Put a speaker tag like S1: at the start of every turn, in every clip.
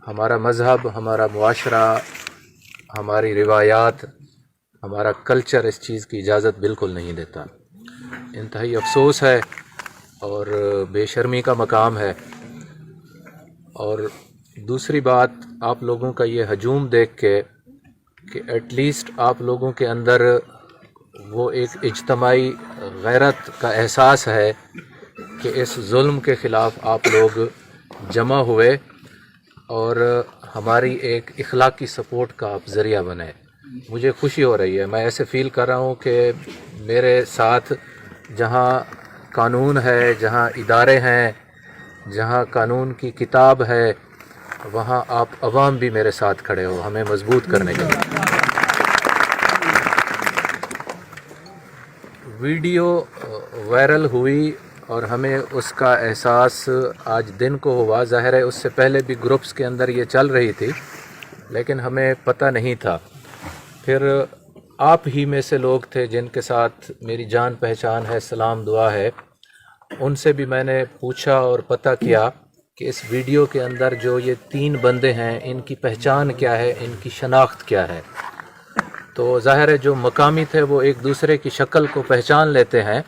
S1: ہمارا مذہب، ہمارا معاشرہ، ہماری روایات، ہمارا کلچر اس چیز کی اجازت بالکل نہیں دیتا۔ انتہائی افسوس ہے اور بے شرمی کا مقام ہے۔ اور دوسری بات، آپ لوگوں کا یہ ہجوم دیکھ کے کہ ایٹ لیسٹ آپ لوگوں کے اندر وہ ایک اجتماعی غیرت کا احساس ہے کہ اس ظلم کے خلاف آپ لوگ جمع ہوئے اور ہماری ایک اخلاقی سپورٹ کا آپ ذریعہ بنے۔ مجھے خوشی ہو رہی ہے، میں ایسے فیل کر رہا ہوں کہ میرے ساتھ جہاں قانون ہے، جہاں ادارے ہیں، جہاں قانون کی کتاب ہے، وہاں آپ عوام بھی میرے ساتھ کھڑے ہو ہمیں مضبوط کرنے کے لیے۔ ویڈیو وائرل ہوئی اور ہمیں اس کا احساس آج دن کو ہوا۔ ظاہر ہے اس سے پہلے بھی گروپس کے اندر یہ چل رہی تھی لیکن ہمیں پتہ نہیں تھا۔ پھر آپ ہی میں سے لوگ تھے جن کے ساتھ میری جان پہچان ہے، سلام دعا ہے، ان سے بھی میں نے پوچھا اور پتہ کیا کہ اس ویڈیو کے اندر جو یہ 3 بندے ہیں ان کی پہچان کیا ہے، ان کی شناخت کیا ہے۔ تو ظاہر ہے جو مقامی تھے وہ ایک دوسرے کی شکل کو پہچان لیتے ہیں،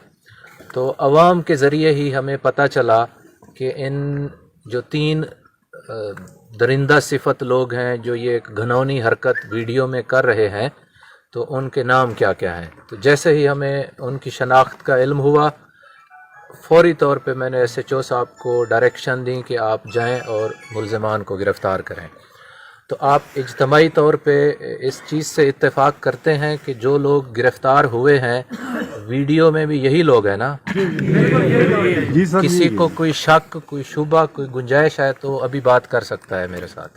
S1: تو عوام کے ذریعے ہی ہمیں پتہ چلا کہ ان جو 3 درندہ صفت لوگ ہیں جو یہ ایک گھنونی حرکت ویڈیو میں کر رہے ہیں، تو ان کے نام کیا کیا ہیں۔ تو جیسے ہی ہمیں ان کی شناخت کا علم ہوا، فوری طور پہ میں نے ایس ایچ او صاحب کو ڈائریکشن دی کہ آپ جائیں اور ملزمان کو گرفتار کریں۔ تو آپ اجتماعی طور پہ اس چیز سے اتفاق کرتے ہیں کہ جو لوگ گرفتار ہوئے ہیں ویڈیو میں بھی یہی لوگ ہیں نا؟ کسی کو کوئی شک، کوئی شبہ، کوئی گنجائش ہے تو ابھی بات کر سکتا ہے میرے ساتھ۔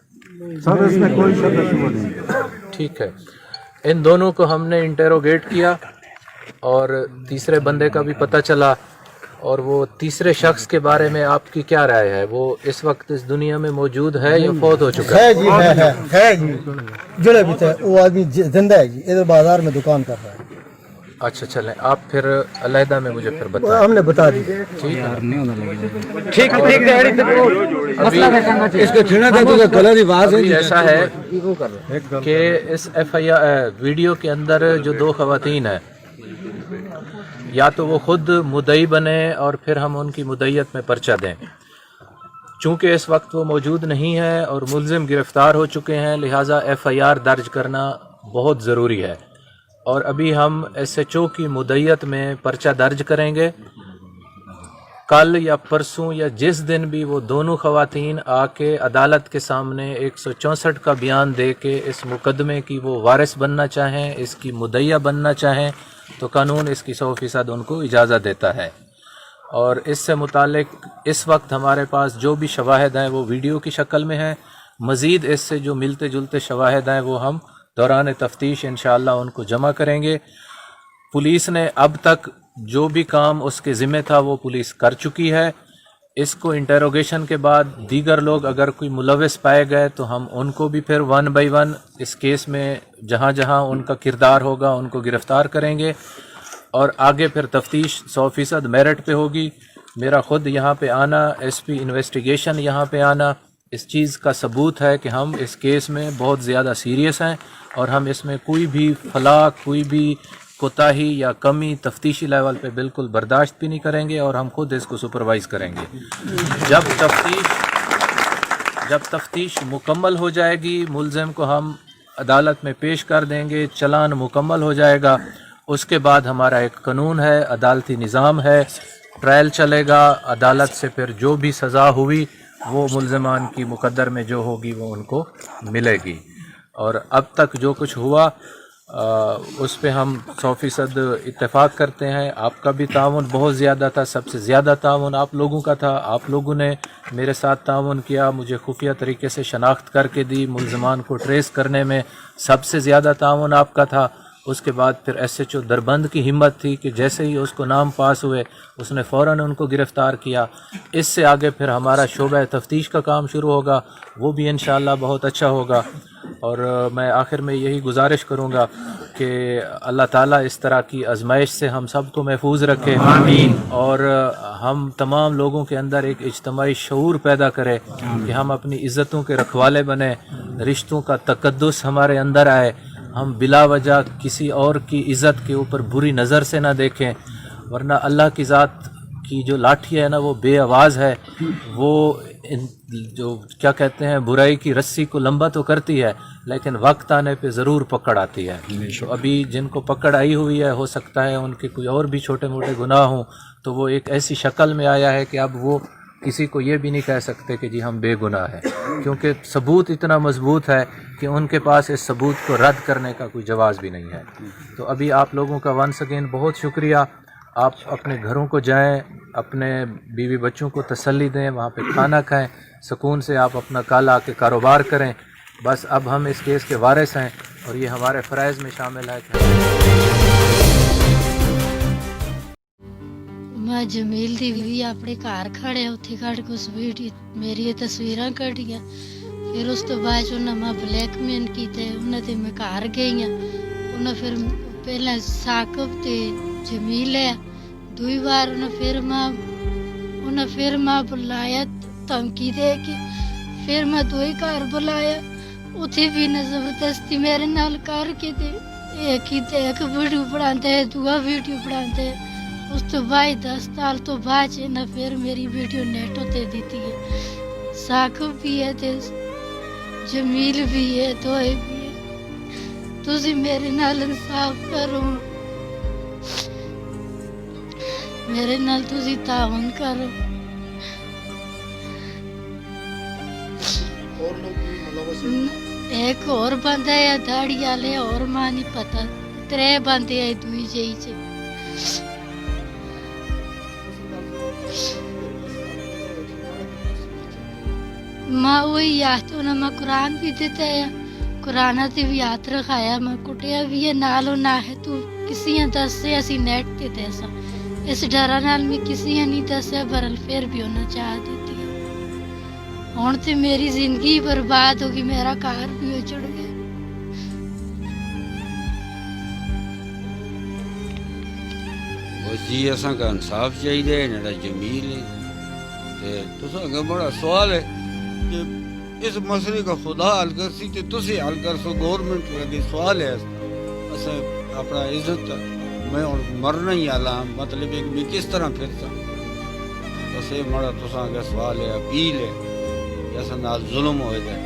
S2: سر اس میں کوئی شک شبہ نہیں۔
S1: ٹھیک ہے، ان دونوں کو ہم نے انٹیروگیٹ کیا اور تیسرے بندے کا بھی پتہ چلا، اور وہ تیسرے شخص کے بارے میں آپ کی کیا رائے ہے؟ وہ اس وقت اس دنیا میں موجود ہے یا فوت ہو چکا ہے؟
S3: جی ہے جی، جڑے بھی تھے وہ آدمی زندہ ہے جی، ادھر بازار میں دکان کر رہا ہے۔
S1: اچھا چلیں، آپ پھر علیحدہ میں مجھے پھر بتائیں۔
S3: ہم نے بتا دی۔
S1: ٹھیک ہے،
S2: اس کو چھینا تھا تو کلر ہی واضح
S1: ابھی ایسا ہے کہ اس ایف آئی آر ویڈیو کے اندر جو 2 خواتین ہیں، یا تو وہ خود مدعی بنے اور پھر ہم ان کی مدعیت میں پرچہ دیں۔ چونکہ اس وقت وہ موجود نہیں ہے اور ملزم گرفتار ہو چکے ہیں، لہٰذا ایف آئی آر درج کرنا بہت ضروری ہے، اور ابھی ہم ایس ایچ او کی مدعیت میں پرچہ درج کریں گے۔ کل یا پرسوں یا جس دن بھی وہ دونوں خواتین آ کے عدالت کے سامنے 164 کا بیان دے کے اس مقدمے کی وہ وارث بننا چاہیں، اس کی مدعیہ بننا چاہیں، تو قانون اس کی 100% ان کو اجازت دیتا ہے۔ اور اس سے متعلق اس وقت ہمارے پاس جو بھی شواہد ہیں وہ ویڈیو کی شکل میں ہیں۔ مزید اس سے جو ملتے جلتے شواہد ہیں وہ ہم دوران تفتیش انشاءاللہ ان کو جمع کریں گے۔ پولیس نے اب تک جو بھی کام اس کے ذمہ تھا وہ پولیس کر چکی ہے۔ اس کو انٹیروگیشن کے بعد دیگر لوگ اگر کوئی ملوث پائے گئے تو ہم ان کو بھی پھر 1 بائی 1 اس کیس میں جہاں جہاں ان کا کردار ہوگا ان کو گرفتار کریں گے، اور آگے پھر تفتیش 100% میرٹ پہ ہوگی۔ میرا خود یہاں پہ آنا، ایس پی انویسٹیگیشن یہاں پہ آنا، اس چیز کا ثبوت ہے کہ ہم اس کیس میں بہت زیادہ سیریس ہیں، اور ہم اس میں کوئی بھی فلاح، کوئی بھی کوتاہی یا کمی تفتیشی لیول پہ بالکل برداشت بھی نہیں کریں گے، اور ہم خود اس کو سپروائز کریں گے۔ جب تفتیش مکمل ہو جائے گی، ملزم کو ہم عدالت میں پیش کر دیں گے، چلان مکمل ہو جائے گا، اس کے بعد ہمارا ایک قانون ہے، عدالتی نظام ہے، ٹرائل چلے گا، عدالت سے پھر جو بھی سزا ہوئی وہ ملزمان کی مقدر میں جو ہوگی وہ ان کو ملے گی۔ اور اب تک جو کچھ ہوا اس پہ ہم 100% اتفاق کرتے ہیں۔ آپ کا بھی تعاون بہت زیادہ تھا، سب سے زیادہ تعاون آپ لوگوں کا تھا، آپ لوگوں نے میرے ساتھ تعاون کیا، مجھے خفیہ طریقے سے شناخت کر کے دی، ملزمان کو ٹریس کرنے میں سب سے زیادہ تعاون آپ کا تھا۔ اس کے بعد پھر ایس ایچ او دربند کی ہمت تھی کہ جیسے ہی اس کو نام پاس ہوئے اس نے فوراً ان کو گرفتار کیا۔ اس سے آگے پھر ہمارا شعبہ تفتیش کا کام شروع ہوگا، وہ بھی انشاءاللہ بہت اچھا ہوگا۔ اور میں آخر میں یہی گزارش کروں گا کہ اللہ تعالیٰ اس طرح کی آزمائش سے ہم سب کو محفوظ رکھے، آمین، اور ہم تمام لوگوں کے اندر ایک اجتماعی شعور پیدا کرے کہ ہم اپنی عزتوں کے رکھوالے بنیں، رشتوں کا تقدس ہمارے اندر آئے، ہم بلا وجہ کسی اور کی عزت کے اوپر بری نظر سے نہ دیکھیں، ورنہ اللہ کی ذات کی جو لاٹھی ہے نا وہ بے آواز ہے، وہ جو کیا کہتے ہیں برائی کی رسی کو لمبا تو کرتی ہے لیکن وقت آنے پہ ضرور پکڑ آتی ہے۔ تو ابھی جن کو پکڑ آئی ہوئی ہے ہو سکتا ہے ان کے کوئی اور بھی چھوٹے موٹے گناہ ہوں، تو وہ ایک ایسی شکل میں آیا ہے کہ اب وہ کسی کو یہ بھی نہیں کہہ سکتے کہ جی ہم بے گناہ ہیں، کیونکہ ثبوت اتنا مضبوط ہے کہ ان کے پاس اس ثبوت کو رد کرنے کا کوئی جواز بھی نہیں ہے۔ تو ابھی آپ لوگوں کا ونس اگین بہت شکریہ، آپ اپنے گھروں کو جائیں، اپنے بیوی بچوں کو تسلی دیں، وہاں پہ کھانا کھائیں، سکون سے آپ اپنا کل آ کے کاروبار کریں۔ بس اب ہم اس کیس کے وارث ہیں اور یہ ہمارے فرائض میں شامل ہے کہ
S4: میں جمیل دی بھی اپنے گھر کھڑے اتنے کھڑ کے اس ویڈیو میری تصویراں کھڑیاں، پھر اس تو بعد انہیں میں بلیک مین کیتے، انہیں تے میں گھر گئی ہوں، انہیں پھر پہلے ثاقب تے جمیل ہے، دوئی بار انہیں پھر میں بلایا دھمکی دے کے، پھر میں دوئی گھر بلایا، اتنے بھی نہ زبردستی میرے نال کر کے دے ایک ویڈیو بناتے ہے، دعا ویڈیو بناتے ہے۔ اس تو بعد 10 سال تو بعد انہیں پھر میری ویڈیو نیٹ تے دیتی ہے۔ ثاقب بھی ہے تے جمیل بھی ہے، دوئے بھی ہے، تسی میرے نال انصاف کرو، میرے نال تسی تعاون کرو۔ ایک اور بندہ ہے داڑھی والے، اور ماں نہیں پتا، 3 بندے آئے دوئی جائی چ۔ ماں وہی ہاتھ انہیں میں قرآن بھی دیتا ہے، قرآن تے بھی ہاتھ رکھایا، میں کٹیا بھی ہے نالو نہ ہے تو کسی نے دسے اسی نیٹ تے دسا، اس ڈر نال میں کسی نے نہیں دسیا، برل پھر بھی انہیں چاہ دیتی ہے۔ ہوں تو میری زندگی برباد ہوگی، میرا گھر بھی اجڑ گیا۔
S2: بس جی اساں کا انصاف چاہیے، انہاں جمیل ہے تے تساں کا بڑا سوال ہے کہ اس مسئلے کا خدا حل کر سی تے تسی حل کر سو، گورنمنٹ لگے سوال ہے اساں اپنا عزت میں اور مرنا ہی آلا، مطلب ہے کہ میں کس طرح پھرتا بس یہ مڑا تساں کا سوال ہے، اپیل ہے کہ اساں نال ظلم ہوئے گئے۔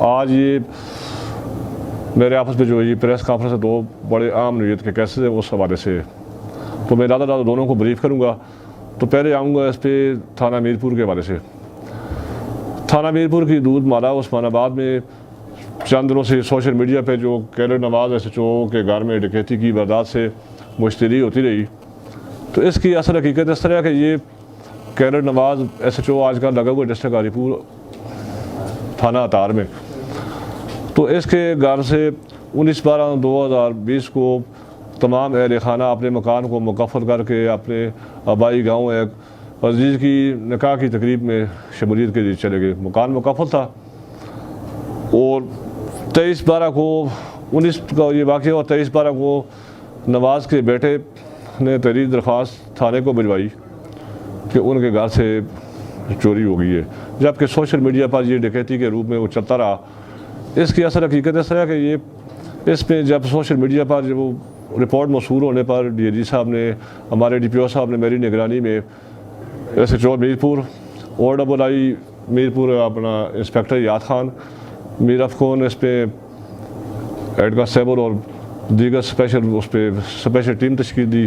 S5: آج یہ میرے آپس میں جو یہ پریس کانفرنس ہے 2 بڑے عام نوعیت کے کیسز ہیں، اس حوالے سے تو میں زیادہ دونوں کو بریف کروں گا۔ تو پہلے آؤں گا اس پہ تھانہ میرپور کے حوالے سے۔ تھانہ میرپور کی دودھ مالا عثمان آباد میں چند دنوں سے سوشل میڈیا پہ جو کیرر نواز SHO کے گھر میں ڈکیتی کی واردات سے مشتری ہوتی رہی، تو اس کی اصل حقیقت اس طرح کہ یہ کیرر نواز SHO آج کل لگا ہوا ڈسٹرکٹ غازی پور تھانہ اتار میں، تو اس کے گھر سے 19/12/2020 کو تمام اہل خانہ اپنے مکان کو مکفل کر کے اپنے آبائی گاؤں ایک عزیز کی نکاح کی تقریب میں شمولیت کے لیے چلے گئے۔ مکان مکفل تھا اور 23/12 کو 19 کا یہ واقعہ اور 23/12 کو نواز کے بیٹے نے تحریر درخواست تھانے کو بھجوائی کہ ان کے گھر سے چوری ہو گئی ہے، جبکہ سوشل میڈیا پر یہ ڈکیتی کے روپ میں وہ چلتا رہا۔ اس کی اصل حقیقت اس طرح کہ یہ اس میں جب سوشل میڈیا پر جب وہ رپورٹ موصول ہونے پر DIG صاحب نے، ہمارے DPO صاحب نے میری نگرانی میں SHO میرپور، OII میرپور اپنا انسپیکٹر یاد خان، میر افکون اس پہ ایڈ کانسٹیبل اور دیگر اسپیشل ٹیم تشکیل دی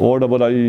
S5: OII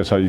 S5: SI